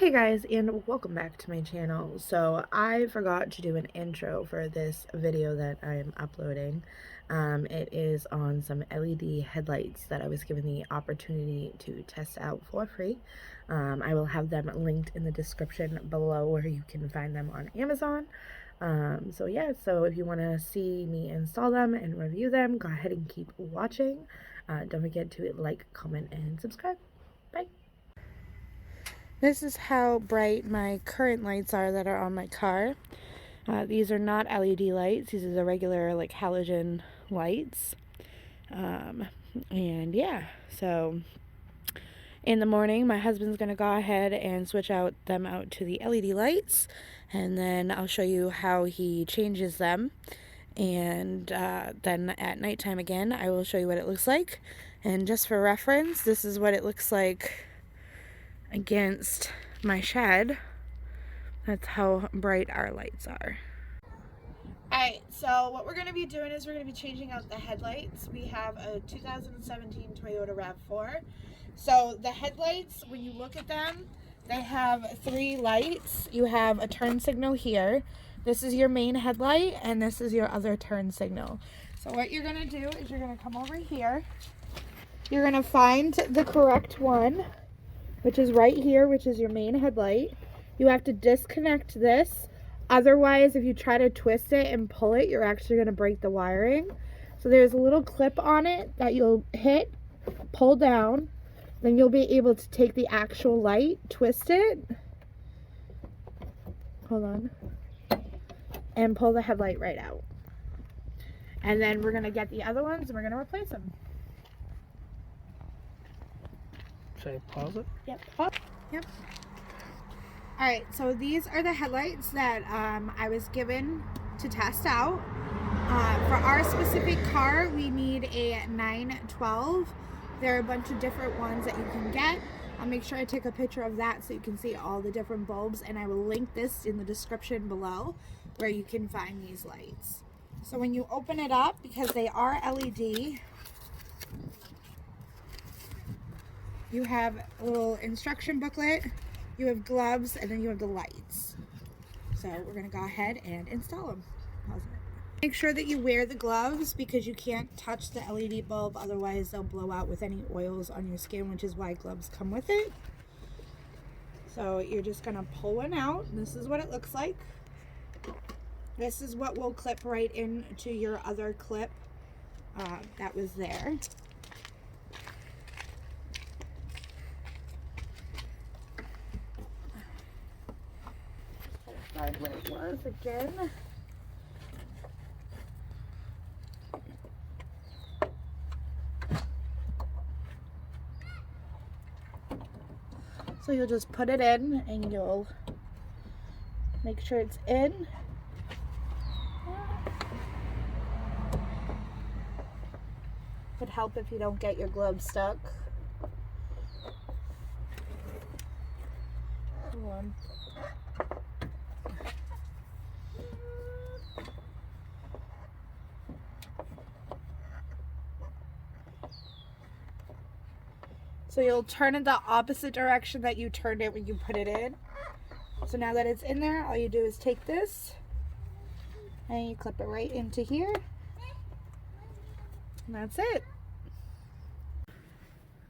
Hey guys, and welcome back to my channel. So I forgot to do an intro for this video that I'm uploading. It is on some LED headlights that I was given the opportunity to test out for free. I will have them linked in the description below where you can find them on Amazon. So yeah, so if you want to see me install them and review them, go ahead and keep watching. Don't forget to like, comment, and subscribe. Bye. This is how bright my current lights are that are on my car. These are not LED lights. These are the regular like halogen lights. And yeah, so in the morning my husband's gonna go ahead and switch them out to the LED lights, and then I'll show you how he changes them. And then at nighttime again I will show you what it looks like. And just for reference, this is what it looks like against my shed. That's how bright our lights are. Alright, so what we're going to be doing is we're going to be changing out the headlights. We have a 2017 Toyota RAV4. So the headlights, when you look at them, they have three lights. You have a turn signal here. This is your main headlight, and this is your other turn signal. So what you're going to do is you're going to come over here. You're going to find the correct one, which is right here, which is your main headlight. You have to disconnect this. Otherwise, if you try to twist it and pull it, you're actually going to break the wiring. So there's a little clip on it that you'll hit, pull down, then you'll be able to take the actual light, twist it, hold on, and pull the headlight right out. And then we're going to get the other ones and we're going to replace them. Should I pause it? Yep. Yep. Alright, so these are the headlights that I was given to test out. For our specific car, we need a 912. There are a bunch of different ones that you can get. I'll make sure I take a picture of that so you can see all the different bulbs, and I will link this in the description below where you can find these lights. So when you open it up, because they are LED, you have a little instruction booklet, you have gloves, and then you have the lights. So we're going to go ahead and install them. Pause it. Make sure that you wear the gloves because you can't touch the LED bulb, otherwise they'll blow out with any oils on your skin, which is why gloves come with it. So you're just going to pull one out. This is what it looks like. This is what will clip right into your other clip that was there. Find what it was again. So you'll just put it in and you'll make sure it's in. Would help if you don't get your gloves stuck. Hold on. So you'll turn it the opposite direction that you turned it when you put it in. So now that it's in there, all you do is take this and you clip it right into here. And that's it.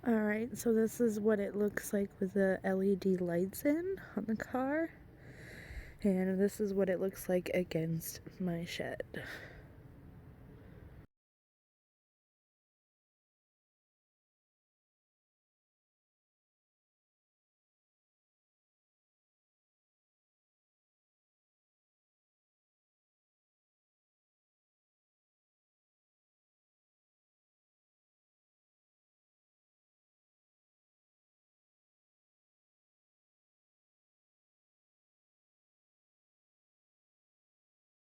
Alright, so this is what it looks like with the LED lights in on the car. And this is what it looks like against my shed.